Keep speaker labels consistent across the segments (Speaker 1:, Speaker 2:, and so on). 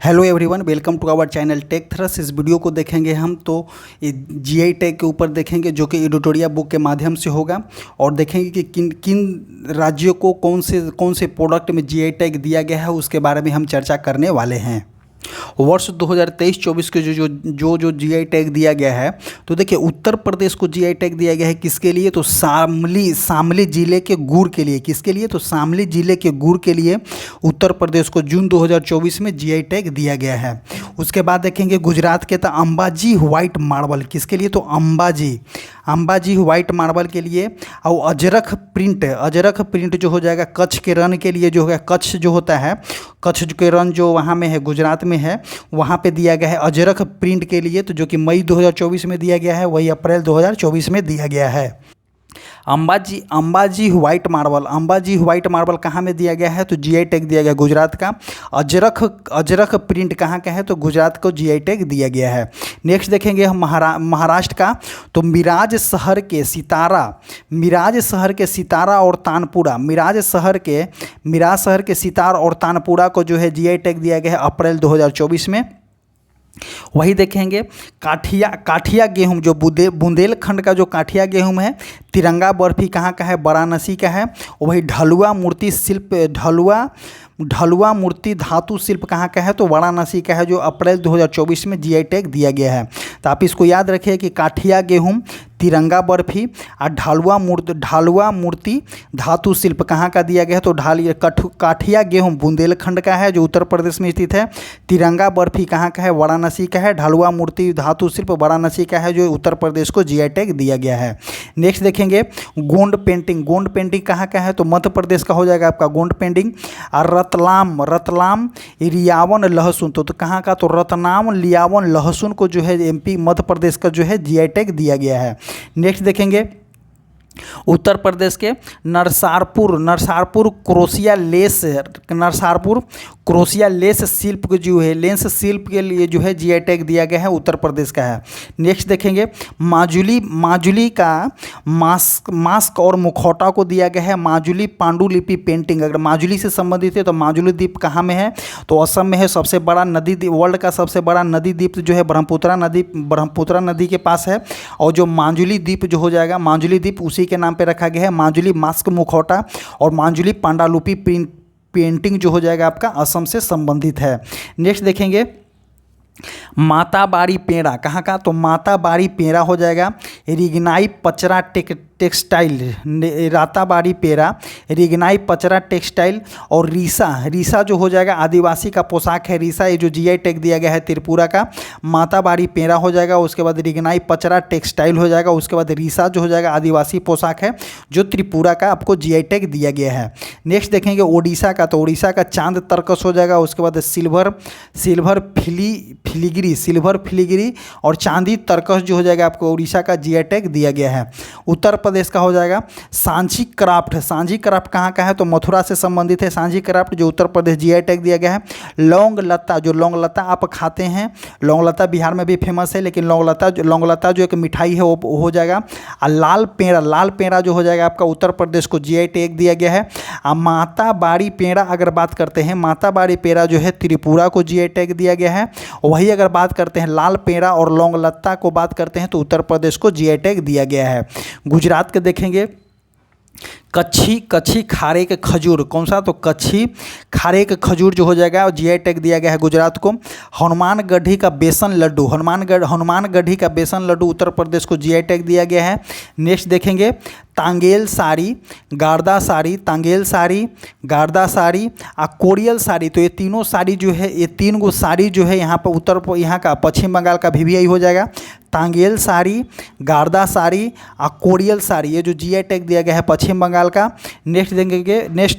Speaker 1: Hello everyone, welcome to our channel tech thrust. इस video को देखेंगे हम तो जीआई टैग के ऊपर देखेंगे, जो कि एडिटोरियल बुक के माध्यम से होगा। और देखेंगे कि किन किन राज्यों को कौन से प्रोडक्ट में जीआई टैग दिया गया है, उसके बारे में हम चर्चा करने वाले हैं। वर्ष 2023-24 के जो जीआई टैग दिया गया है, तो देखिए उत्तर प्रदेश को जीआई टैग दिया गया है। किसके लिए? तो शामली जिले के गुड़ के लिए। किसके लिए? तो शामली जिले के गुड़ के लिए उत्तर प्रदेश को जून 2024 में जीआई टैग दिया गया है। उसके बाद देखेंगे गुजरात के तो अंबाजी व्हाइट मार्बल। किसके लिए? तो अंबाजी व्हाइट मार्बल के लिए। और अजरख प्रिंट जो हो जाएगा कच्छ के रण के लिए, जो होगा कच्छ जो होता है, कच्छ के रण जो वहाँ में है, गुजरात में है, वहाँ पे दिया गया है अजरख प्रिंट के लिए। तो जो कि मई 2024 में दिया गया है, वही अप्रैल 2024 में दिया गया है। अंबाजी व्हाइट मार्बल कहाँ में दिया गया है? तो जीआई टैग दिया गया गुजरात का। अजरख प्रिंट कहाँ का है? तो गुजरात को जीआई टैग दिया गया है। नेक्स्ट देखेंगे हम महाराष्ट्र का। तो मिराज शहर के सितारा और तानपुरा, मिराज शहर के सितार और तानपुरा को जो है जीआई टैग दिया गया है अप्रैल 2024 में। वही देखेंगे काठिया गेहूं, जो बुंदेलखंड का जो काठिया गेहूं है। तिरंगा बर्फी कहाँ का है? वाराणसी का है। वही ढलुआ मूर्ति धातु शिल्प कहाँ का है? तो वाराणसी का है, जो अप्रैल 2024 में जीआई टैग दिया गया है। तो आप इसको याद रखिए कि काठिया गेहूं, तिरंगा बर्फी और ढालुआ मूर्ति धातु शिल्प कहाँ का दिया गया है? तो काठिया गेहूं बुंदेलखंड का है, जो उत्तर प्रदेश में स्थित है। तिरंगा बर्फी कहाँ का है? वाराणसी का है। ढालुआ मूर्ति धातु शिल्प वाराणसी का है, जो उत्तर प्रदेश को जीआई टैग दिया गया है। नेक्स्ट देखेंगे गोंड पेंटिंग कहाँ का है? तो मध्य प्रदेश का हो जाएगा आपका गोंड पेंटिंग। और रतलाम लियावन लहसुन, तो कहाँ का? तो रतलाम लियावन लहसुन को जो है एमपी मध्य प्रदेश का जो है जीआई टैग दिया गया है। नेक्स्ट देखेंगे उत्तर प्रदेश के नरसारपुर क्रोशिया लेस शिल्प को जो है लेंस शिल्प के लिए जो है जीआई टैग दिया गया है, उत्तर प्रदेश का है। नेक्स्ट देखेंगे माजुली का मास्क और मुखौटा को दिया गया है माजुली पांडुलिपि पेंटिंग। अगर माजुली से संबंधित है तो माजुली द्वीप कहाँ में है? तो असम में है। सबसे बड़ा नदी, वर्ल्ड का सबसे बड़ा नदी द्वीप जो है ब्रह्मपुत्रा नदी के पास है। और जो माजुली द्वीप जो हो जाएगा, माजुली द्वीप उसी के नाम पे रखा गया है। माजुली मास्क मुखौटा और माजुली पांडुलिपि पेंटिंग जो हो जाएगा आपका असम से संबंधित है। नेक्स्ट देखेंगे माताबाड़ी पेड़ा कहाँ का? तो माताबाड़ी पेड़ा हो जाएगा रिगनाई पचरा टेक्सटाइल, राताबाड़ी पेड़ा, रिगनाई पचरा टेक्सटाइल। और रीसा जो हो जाएगा आदिवासी का पोशाक है रीसा, ये जो जीआई टैग दिया गया है त्रिपुरा का। माताबाड़ी पेड़ा हो जाएगा, उसके बाद रिगनाई पचरा टेक्सटाइल हो जाएगा, उसके बाद रीसा जो हो जाएगा आदिवासी पोशाक है, जो त्रिपुरा का आपको जीआई टैग दिया गया है। नेक्स्ट देखेंगे ओडिशा का। तो ओडिशा का चांद तरकस हो जाएगा, उसके बाद सिल्वर फिलीगिरी और चांदी तरकस जो हो जाएगा आपको उड़ीसा का जीआई टैग दिया गया है। उत्तर प्रदेश का हो जाएगा सांची क्राफ्ट कहाँ का है? तो मथुरा से संबंधित है सांची क्राफ्ट, जो उत्तर प्रदेश जीआई टैग दिया गया है। लौंग लता आप खाते हैं, लौंग लता बिहार में भी फेमस है, लेकिन लौंग लता जो एक मिठाई है वो हो जाएगा। और लाल पेड़ा जो हो जाएगा आपका उत्तर प्रदेश को जीआई टैग दिया गया है। माताबाड़ी पेड़ा अगर बात करते हैं, माताबाड़ी पेड़ा जो है त्रिपुरा को जीआई टैग दिया गया है। वही अगर बात करते हैं लाल पेड़ा और लौंग लता को बात करते हैं, तो उत्तर प्रदेश को जीआई टैग दिया गया है। गुजरात के देखेंगे कच्छी खारे के खजूर, कौन सा? तो कच्छी खारे के खजूर जो हो जाएगा जीआई टैग दिया गया है गुजरात को। हनुमानगढ़ी का बेसन लड्डू उत्तर प्रदेश को जीआई टैग दिया गया है। नेक्स्ट देखेंगे तांगेल साड़ी, गार्दा साड़ी और कोरियल साड़ी। तो ये तीनों साड़ी जो है, ये 3 गो साड़ी जो है यहाँ पर यहाँ का पश्चिम बंगाल का भी हो जाएगा। तांगेल साड़ी, गार्दा साड़ी और कोरियल साड़ी, ये जो जीआई टैग दिया गया है पश्चिम बंगाल का। नेक्स्ट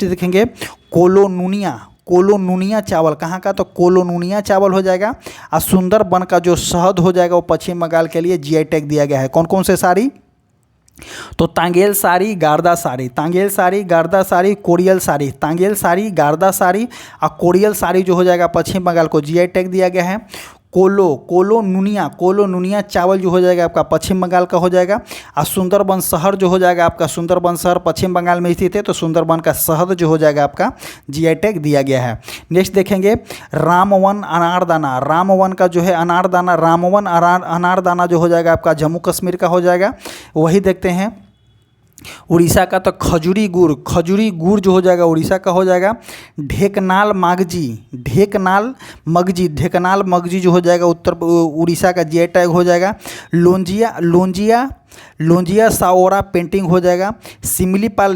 Speaker 1: देखेंगे कोलोनुनिया चावल कहाँ का? तो कोलोनुनिया चावल हो जाएगा। और सुंदरबन का जो शहद हो जाएगा वो पश्चिम बंगाल के लिए जीआई टैग दिया गया है। कौन से साड़ी? तो तांगेल साड़ी, गार्दा साड़ी, कोरियल साड़ी, तांगेल साड़ी, गार्दा साड़ी और कोरियल साड़ी जो हो जाएगा पश्चिम बंगाल को जीआई टैग दिया गया है। कोलो नुनिया चावल जो हो जाएगा आपका पश्चिम बंगाल का हो जाएगा। और सुंदरबन शहर जो हो जाएगा आपका, सुंदरबन शहर पश्चिम बंगाल में स्थित है, तो सुंदरबन का शहर जो हो जाएगा आपका जीआई टैग दिया गया है। नेक्स्ट देखेंगे रामवन अनारदाना, रामवन का जो है अनारदाना, रामवन अनारदाना जो हो जाएगा आपका जम्मू कश्मीर का हो जाएगा। वही देखते हैं उड़ीसा का, तो खजूरी गुड़ जो हो जाएगा उड़ीसा का हो जाएगा। ढेकनाल मगजी जो हो जाएगा उड़ीसा का जीआई टैग हो जाएगा। लोंजिया साओरा पेंटिंग हो जाएगा। सिमलीपाल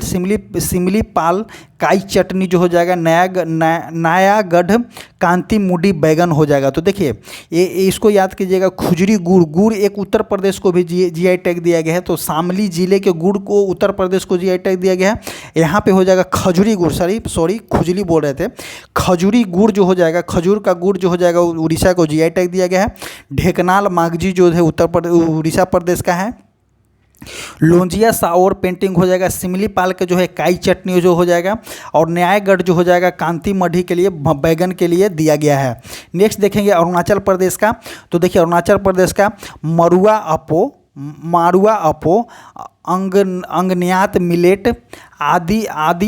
Speaker 1: काई चटनी जो हो जाएगा। नयागढ़ कांति मुडी बैगन हो जाएगा। तो देखिए ये इसको याद कीजिएगा। खुजरी गुड़ एक उत्तर प्रदेश को भी जीआई टैग दिया गया है, तो शामली जिले के गुड़ को उत्तर प्रदेश को जीआई टैग दिया गया है। यहाँ पे हो जाएगा खजूरी गुड़, सॉरी खुजली बोल रहे थे, खजूरी गुड़ जो हो जाएगा, खजूर का गुड़ जो हो जाएगा उड़ीसा को जीआई टैग दिया गया है। ढेकनाल मागजी जो है उड़ीसा प्रदेश का है। लोंजिया साओर पेंटिंग हो जाएगा। सिमलीपाल के जो है काई चटनी जो हो जाएगा। और न्यायगढ़ जो हो जाएगा कांति मढ़ी के लिए बैगन के लिए दिया गया है। नेक्स्ट देखेंगे अरुणाचल प्रदेश का, तो देखिए अरुणाचल प्रदेश का मारुआ अपो अंगन्यात मिलेट आदि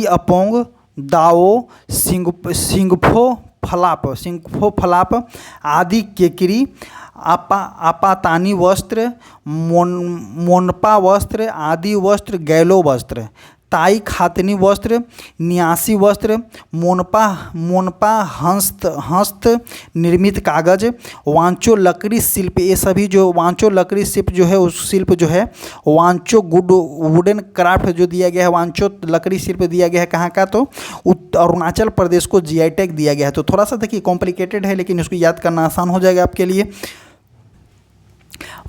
Speaker 1: अपोंग दाओ सिंगफो फलाप आदि केकरी आपातानी वस्त्र मोनपा वस्त्र आदि वस्त्र गैलो वस्त्र ताई खातनी वस्त्र न्यासी वस्त्र मोनपा हस्त निर्मित कागज वांचो लकड़ी शिल्प, ये सभी जो वांचो लकड़ी शिल्प जो है उस शिल्प जो है वांचो वुडन क्राफ्ट जो दिया गया है, वांचो लकड़ी शिल्प दिया गया है कहाँ का, तो अरुणाचल प्रदेश को जीआई टैग दिया गया है। तो थोड़ा सा देखिए कॉम्प्लिकेटेड है लेकिन इसको याद करना आसान हो जाएगा आपके लिए।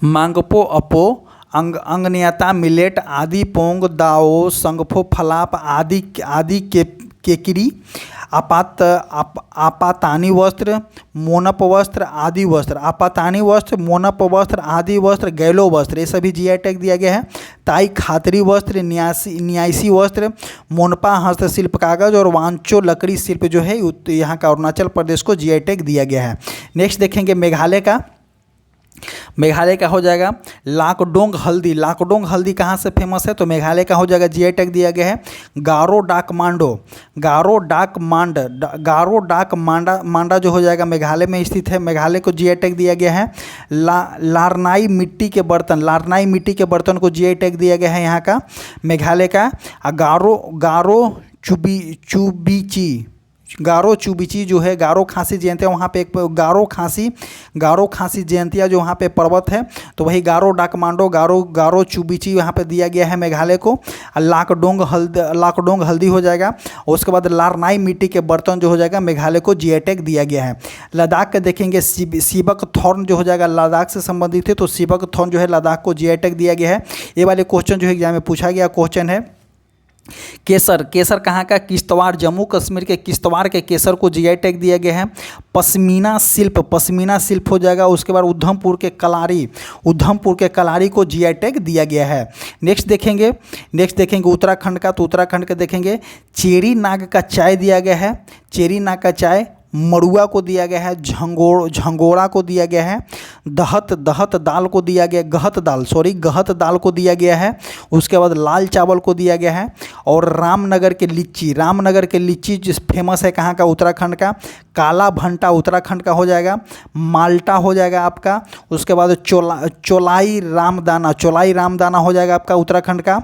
Speaker 1: मांगपो अपो अंगन्यता मिलेट आदि पोंग दाओ संगफो फलाप आदि केकरी आपातानी वस्त्र मोनप वस्त्र आदि वस्त्र, आपातानी वस्त्र मोनप वस्त्र आदि वस्त्र गैलो वस्त्र, ये सभी जीआई टैग दिया गया है। ताई खातरी वस्त्र न्यासी वस्त्र मोनपा हस्तशिल्प कागज और वांचो लकड़ी शिल्प जो है यहाँ का अरुणाचल प्रदेश को जीआई टैग दिया गया है। नेक्स्ट देखेंगे मेघालय का हो जाएगा लाकडोंग हल्दी कहाँ से फेमस है, तो मेघालय का हो जाएगा जीआई टैग दिया गया है। गारो डाक मांडा जो हो जाएगा मेघालय में स्थित है, मेघालय को जीआई टैग दिया गया है। लारनाई मिट्टी के बर्तन को जीआई टैग दिया गया है यहाँ का मेघालय का। गारो चुबीची जो है गारो खासी जयंतिया, वहाँ पे एक गारो खासी जयंतिया जो वहाँ पे पर्वत है, तो वही गारो चुबीची वहाँ पे दिया गया है मेघालय को। लाकडोंग हल्दी हो जाएगा। उसके बाद लारनाई मिट्टी के बर्तन जो हो जाएगा मेघालय को जीआई टैग दिया गया है। लद्दाख के देखेंगे सिबक थॉर्न जो हो जाएगा लद्दाख से संबंधित है, तो सिबक थॉर्न जो है लद्दाख को जीआई टैग दिया गया है। ये वाले क्वेश्चन जो है एग्जाम में पूछा गया क्वेश्चन है। केसर कहाँ का, किश्तवाड़, जम्मू कश्मीर के किश्तवाड़ के केसर को जीआई टैग दिया गया है। पश्मीना शिल्प हो जाएगा। उसके बाद उधमपुर के कलारी को जीआई टैग दिया गया है। नेक्स्ट देखेंगे उत्तराखंड का, तो उत्तराखंड का देखेंगे चेरी नाग का चाय दिया गया है, चेरी नाग का चाय। मड़ुआ को दिया गया है, झंगोरा को दिया गया है, गहत दाल को दिया गया, गहत दाल को दिया गया है। उसके बाद लाल चावल को दिया गया है। और रामनगर के लीची जिस फेमस है कहाँ का, उत्तराखंड का। काला भंटा उत्तराखंड का हो जाएगा। माल्टा हो जाएगा आपका। उसके बाद चोलाई रामदाना हो जाएगा आपका उत्तराखंड का।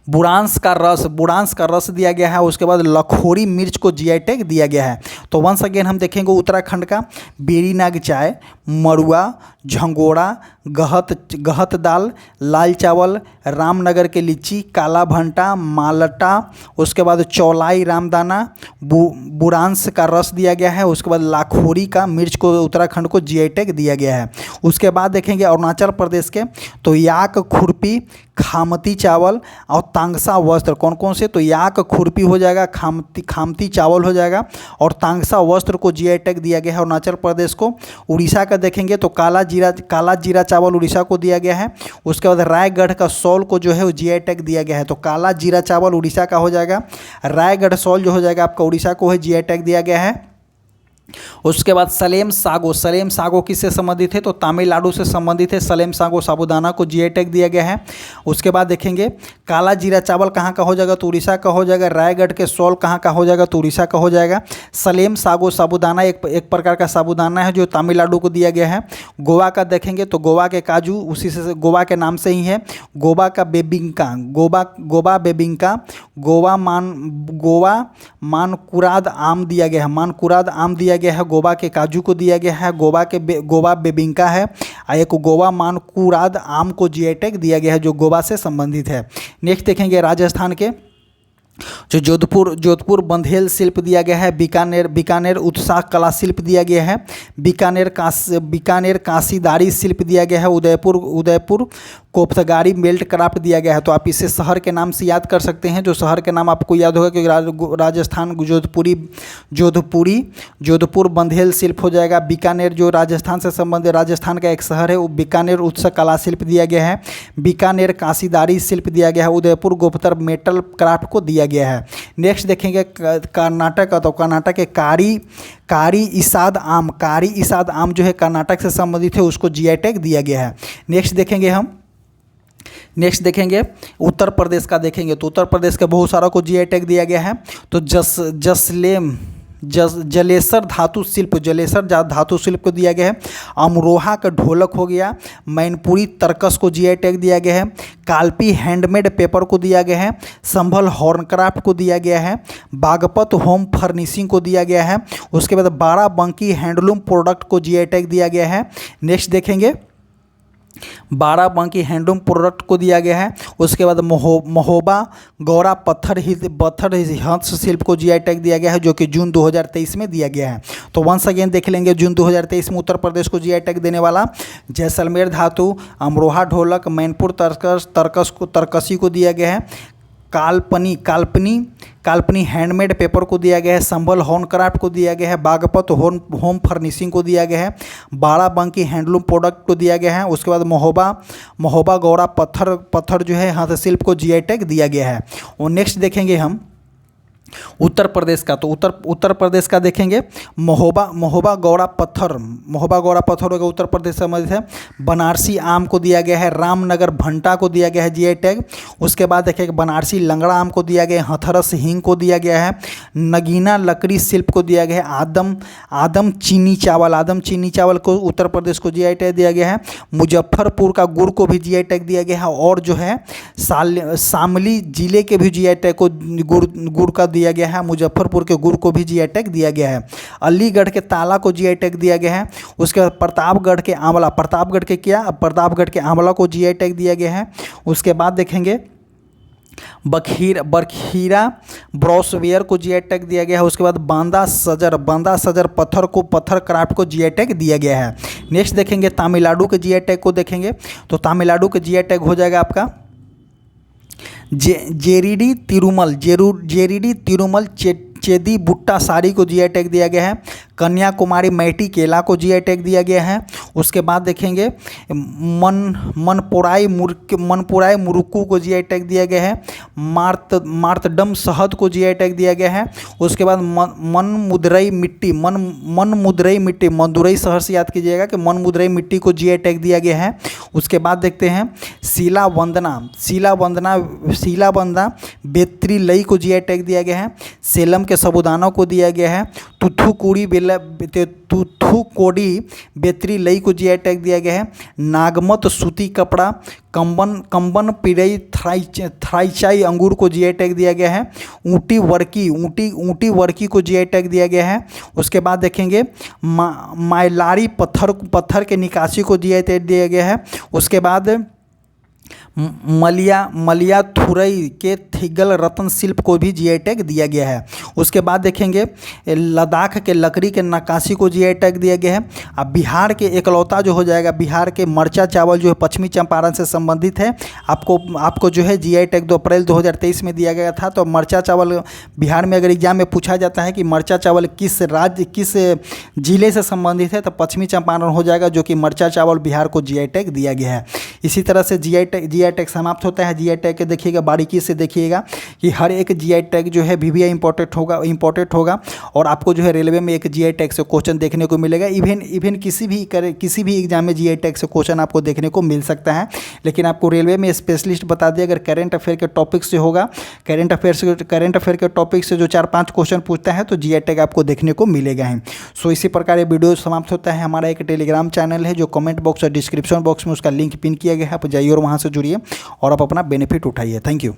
Speaker 1: बुरांस का रस दिया गया है। उसके बाद लखोरी मिर्च को जीआई टैग दिया गया है। तो वंस अगेन हम देखेंगे उत्तराखंड का बेरी नाग चाय, मड़ुआ, झंगोरा, गहत दाल, लाल चावल, रामनगर के लीची, काला भंटा, माल्टा, उसके बाद चौलाई रामदाना, बुरांस का रस दिया गया है। उसके बाद लाखोरी का मिर्च को उत्तराखंड को जीआई टैग दिया गया है। उसके बाद देखेंगे अरुणाचल प्रदेश के, तो याक खुरपी, खामती चावल और तांगसा वस्त्र कौन कौन से, तो याक खुरपी हो जाएगा, खामती चावल हो जाएगा और तांगसा वस्त्र को जीआई टैग दिया गया है अरुणाचल प्रदेश को। उड़ीसा का देखेंगे तो काला जीरा चावल उड़ीसा को दिया गया है। उसके बाद रायगढ़ का सॉल को जो है वो जीआई टैग दिया गया है, तो काला जीरा चावल उड़ीसा का हो जाएगा। रायगढ़ सॉल जो हो जाएगा आपका उड़ीसा को है जीआई टैग दिया गया है। उसके बाद सलेम सागो, सलेम सागो किससे संबंधित है? तो तमिलनाडु से संबंधित है। सलेम सागो साबूदाना को जीआई टैग दिया गया है। उसके बाद देखेंगे काला जीरा चावल कहाँ का हो जाएगा? तो उड़ीसा का हो जाएगा। रायगढ़ के सौल कहाँ का हो जाएगा? तो उड़ीसा का हो जाएगा। सलेम सागो साबूदाना एक प्रकार का साबूदाना है जो तमिलनाडु को दिया गया है। गोवा का देखेंगे तो गोवा के काजू उसी से गोवा के नाम से ही है। गोवा का बेबिंका, गोवा बेबिंका, गोवा मानकुराद आम दिया गया है। मानकुराद आम दिया गया है। गोवा के काजू को दिया गया है। गोवा बेबिंका है। एक गोवा मानकुराद आम को जीआई टैग दिया गया है जो गोवा से संबंधित है। नेक्स्ट देखेंगे राजस्थान के जो जोधपुर बंधेल शिल्प दिया गया है। बीकानेर उत्साह कला शिल्प दिया गया है। बीकानेर काशीदारी शिल्प दिया गया है। उदयपुर कोपथगारी मेल्ट क्राफ्ट दिया गया है। तो आप इसे शहर के नाम से याद कर सकते हैं, जो शहर के नाम आपको याद होगा क्योंकि राजस्थान जोधपुर बंधेल शिल्प हो जाएगा। बीकानेर जो राजस्थान से संबंधित राजस्थान का एक शहर है वो बीकानेर उत्सव कला शिल्प दिया गया है। बीकानेर काशीदारी शिल्प दिया गया है। उदयपुर गोपतर मेटल क्राफ्ट को दिया गया है। नेक्स्ट देखेंगे कर्नाटक का, तो कर्नाटक के कारी इसाद आम जो है कर्नाटक से संबंधित है, उसको जीआई टैग दिया गया है। नेक्स्ट देखेंगे उत्तर प्रदेश का देखेंगे तो उत्तर प्रदेश के बहुत सारा को जीआई टैग दिया गया है। तो जलेसर धातु शिल्प को दिया गया है। अमरोहा का ढोलक हो गया। मैनपुरी तर्कस को जीआई टैग दिया गया है। कालपी हैंडमेड पेपर को दिया गया है। संभल हॉर्नक्राफ्ट को दिया गया है। बागपत होम फर्निशिंग को दिया गया है। उसके बाद बाराबंकी हैंडलूम प्रोडक्ट को जीआई टैग दिया गया है। नेक्स्ट देखेंगे बाराबंकी हैंडलूम प्रोडक्ट को दिया गया है। उसके बाद महोबा गौरा पत्थर हस्तशिल्प को जीआई टैग दिया गया है जो कि जून 2023 में दिया गया है। तो वंस अगेन देख लेंगे जून 2023 में उत्तर प्रदेश को जीआई टैग देने वाला जैसलमेर धातु, अमरोहा ढोलक, मैनपुर तर्कसी को दिया गया है। काल्पनी हैंडमेड पेपर को दिया गया है। संभल हॉर्नक्राफ्ट को दिया गया है। बागपत होम फर्निशिंग को दिया गया है। बाराबंकी हैंडलूम प्रोडक्ट को दिया गया है। उसके बाद महोबा गौरा पत्थर जो है हस्तशिल्प को जीआई टैग दिया गया है। और नेक्स्ट देखेंगे हम उत्तर प्रदेश का, तो उत्तर प्रदेश का देखेंगे महोबा गौरा पत्थर होगा उत्तर प्रदेश से संबंधित है। बनारसी आम को दिया गया है। रामनगर भंटा को दिया गया है जीआई टैग। उसके बाद देखेंगे बनारसी लंगड़ा आम को दिया गया है। हथरस हींग को दिया गया है। नगीना लकड़ी शिल्प को दिया गया है। आदम चीनी चावल को उत्तर प्रदेश को जीआई टैग दिया गया है। मुजफ्फरपुर का गुड़ को भी जीआई टैग दिया गया है। और जो है शामली जिले के भी जीआई टैग को गुड़ का दिया गया है। मुजफ्फरपुर के गुड़ को भी जीआई टैग दिया गया है। अलीगढ़ के ताला को जीआई टैग दिया गया है। उसके बाद प्रतापगढ़ के आंवला को जीआई टैग दिया गया है। उसके बाद देखेंगे बरखीरा ब्रॉसवेयर को जीआई टैग दिया गया है। उसके बाद बांदा सजर पत्थर क्राफ्ट को जीआई टैग दिया गया है। नेक्स्ट देखेंगे तमिलनाडु के जीआई टैग को देखेंगे तो तमिलनाडु के जीआई टैग हो जाएगा आपका जेरीडी तिरुमल चेदी बुट्टा साड़ी को जीआई टैग दिया गया है। कन्याकुमारी मैटी केला को जीआई टैग दिया गया है। उसके बाद देखेंगे मनपुराई मुरुक्कू को जीआई टैग दिया गया है। मार्तडम शहद को जीआई टैग दिया गया है। उसके बाद मनमुदरई मिट्टी मदुरई शहर से याद कीजिएगा कि मनमुदरई मिट्टी को जीआई टैग दिया गया है। उसके बाद देखते हैं शीला वंदना बेत्री लई को जीआई टैग दिया गया है। सेलम के साबूदाना को दिया गया है। तुथुकोडी बेत्री लई को जीआई टैग दिया गया है। नागमत सूती कपड़ा कंबन पिरई थ्राइचाई अंगूर को जीआई टैग दिया गया है। ऊटी वर्की को जीआई टैग दिया गया है। उसके बाद देखेंगे मायलारी पत्थर के निकासी को जीआई टैग दिया गया है। उसके बाद मलियाथुरई के थिगल रत्न शिल्प को भी जीआई टैग दिया गया है। उसके बाद देखेंगे लद्दाख के लकड़ी के नक्काशी को जीआई टैग दिया गया है। अब बिहार के एकलौता जो हो जाएगा बिहार के मरचा चावल जो है पश्चिमी चंपारण से संबंधित है। आपको जो है जीआई टैग 2 अप्रैल 2023 में दिया गया था। तो मरचा चावल बिहार में अगर एग्जाम में पूछा जाता है कि मरचा चावल किस जिले से संबंधित है तो पश्चिमी चंपारण हो जाएगा, जो कि मरचा चावल बिहार को जीआई टैग दिया गया है। इसी तरह से जीआई जीआई टैग समाप्त होता है। जीआई टैग के देखिएगा, बारीकी से देखिएगा कि हर एक जीआई टैग जो है वीवीआई इंपॉर्टेंट होगा और आपको जो है रेलवे में एक जीआई टैग से क्वेश्चन देखने को मिलेगा। इवन किसी भी एग्जाम में जीआई टैग से क्वेश्चन आपको देखने को मिल सकता है। लेकिन आपको रेलवे में स्पेशलिस्ट बता दिया, अगर करंट अफेयर के टॉपिक से होगा, करंट अफेयर के टॉपिक से जो 4-5 क्वेश्चन पूछता है तो जीआई टैग आपको देखने को मिलेगा ही। सो इसी प्रकार ये वीडियो समाप्त होता है। हमारा एक टेलीग्राम चैनल है जो कमेंट बॉक्स और डिस्क्रिप्शन बॉक्स में उसका लिंक पिन किया गया है, आप जाइए और वहाँ से जुड़िए और आप अपना बेनिफिट उठाइए। Thank you.